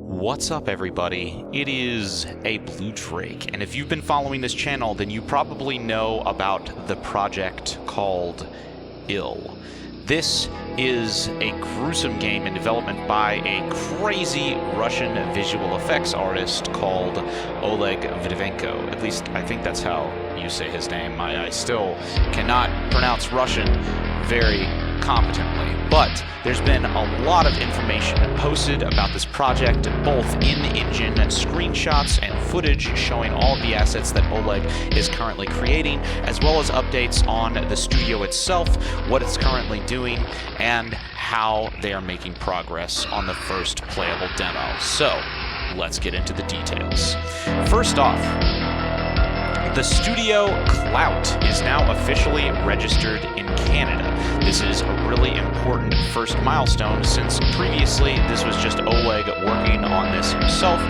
What's up, everybody? It is a Blue Drake, and if you've been following this channel, then you probably know about the project called Ill. This is a gruesome game in development by a crazy Russian visual effects artist called Oleg Vdivenko. At least, I think that's how you say his name. I still cannot pronounce Russian very competently, but there's been a lot of information posted about this project, both in-engine screenshots and footage showing all of the assets that Oleg is currently creating, as well as updates on the studio itself, what it's currently doing, and how they are making progress on the first playable demo. So, let's get into the details. First off, the studio Clout is now officially registered in Canada. This is a really important first milestone, since previously this was just Oleg working on this himself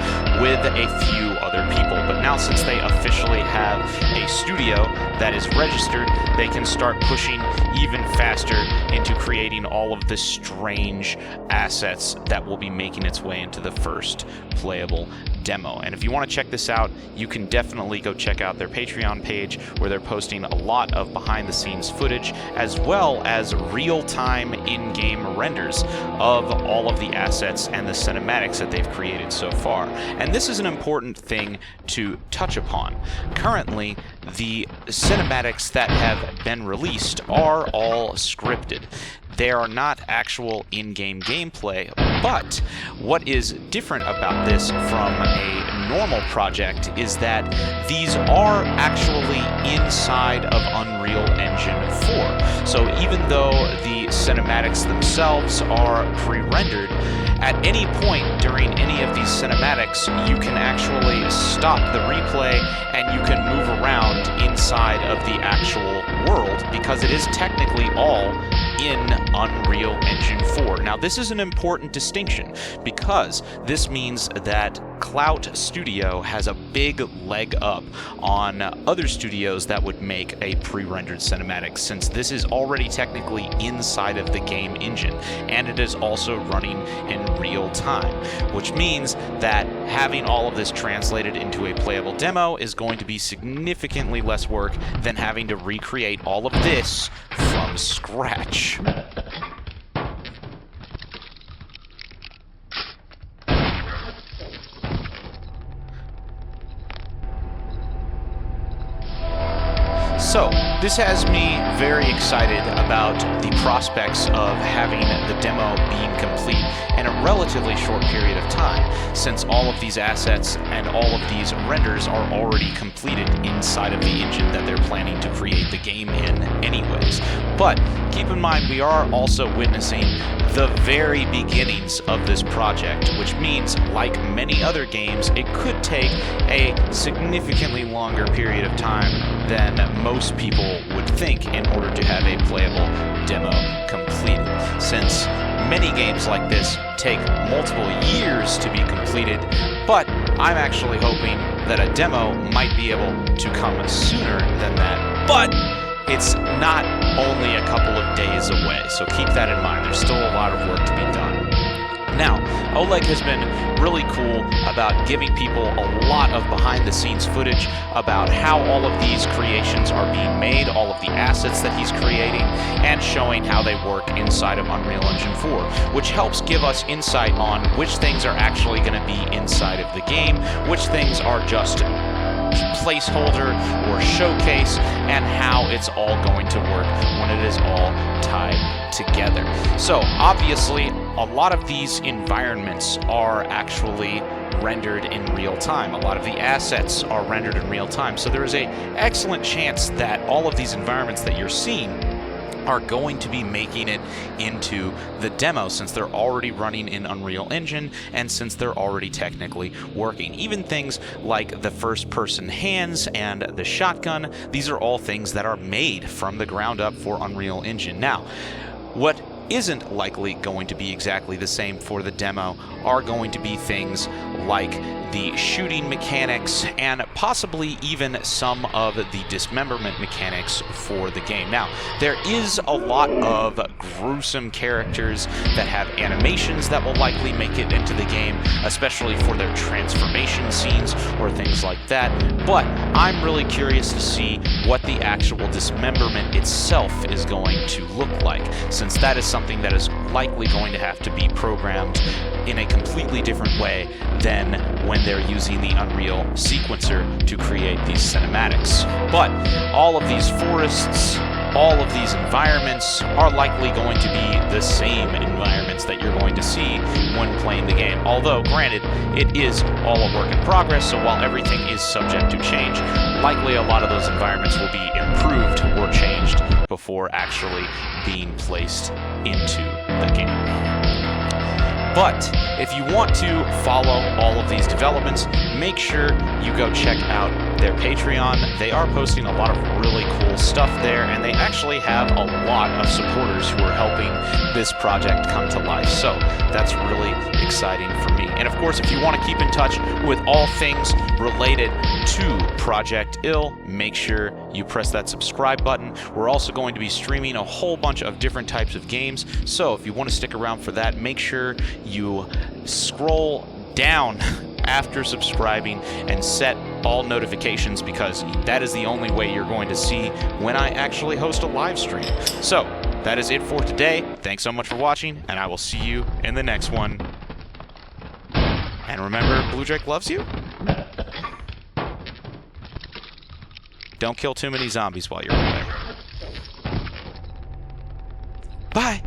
with a few other people. But now, since they officially have a studio that is registered, they can start pushing even faster into creating all of the strange assets that will be making its way into the first playable demo. And if you want to check this out, you can definitely go check out their Patreon page, where they're posting a lot of behind-the-scenes footage, as well as real-time in-game renders of all of the assets and the cinematics that they've created so far. And this is an important thing to touch upon. Currently, the cinematics that have been released are all scripted. They are not actual in-game gameplay, but what is different about this from a normal project is that these are actually inside of Unreal Engine 4. So even though the cinematics themselves are pre-rendered, at any point during any of these cinematics, you can actually stop the replay and you can move around inside of the actual world, because it is technically all in Unreal Engine 4. Now, this is an important distinction, because this means that Clout Studio has a big leg up on other studios that would make a pre-rendered cinematic, since this is already technically inside of the game engine, and it is also running in real time, which means that having all of this translated into a playable demo is going to be significantly less work than having to recreate all of this from scratch. So, this has me very excited about the prospects of having the demo being complete in a relatively short period of time, since all of these assets and all of these renders are already completed inside of the engine that they're planning to create the game in anyways. But keep in mind, we are also witnessing the very beginnings of this project, which means, like many other games, it could take a significantly longer period of time than most people would think in order to have a playable demo completed, since many games like this take multiple years to be completed. But I'm actually hoping that a demo might be able to come sooner than that. But it's not only a couple of days away, so keep that in mind. There's still a lot of work to be done. Now, Oleg has been really cool about giving people a lot of behind-the-scenes footage about how all of these creations are being made, all of the assets that he's creating, and showing how they work inside of Unreal Engine 4, which helps give us insight on which things are actually going to be inside of the game, which things are just placeholder or showcase, and how it's all going to work when it is all tied together. So obviously, a lot of these environments are actually rendered in real time. A lot of the assets are rendered in real time. So there is an excellent chance that all of these environments that you're seeing are going to be making it into the demo, since they're already running in Unreal Engine and since they're already technically working. Even things like the first-person hands and the shotgun, these are all things that are made from the ground up for Unreal Engine. Now, what isn't likely going to be exactly the same for the demo are going to be things like the shooting mechanics, and possibly even some of the dismemberment mechanics for the game. Now, there is a lot of gruesome characters that have animations that will likely make it into the game, especially for their transformation scenes or things like that, but I'm really curious to see what the actual dismemberment itself is going to look like, since that is something that is likely going to have to be programmed in a completely different way than when they're using the Unreal sequencer to create these cinematics. But all of these forests, all of these environments are likely going to be the same environments that you're going to see when playing the game. Although, granted, it is all a work in progress, so while everything is subject to change, likely a lot of those environments will be improved or changed before actually being placed into the game. But if you want to follow all of these developments, make sure you go check out their Patreon. They are posting a lot of really cool stuff there, and they actually have a lot of supporters who are helping this project come to life. So that's really exciting for me. And of course, if you want to keep in touch with all things related to Project Ill, make sure you press that subscribe button. We're also going to be streaming a whole bunch of different types of games, so if you want to stick around for that, make sure you scroll down after subscribing and set all notifications, because that is the only way you're going to see when I actually host a live stream. So that is it for today. Thanks so much for watching, and I will see you in the next one. And remember, Blue Drake loves you. Don't kill too many zombies while you're away. Bye!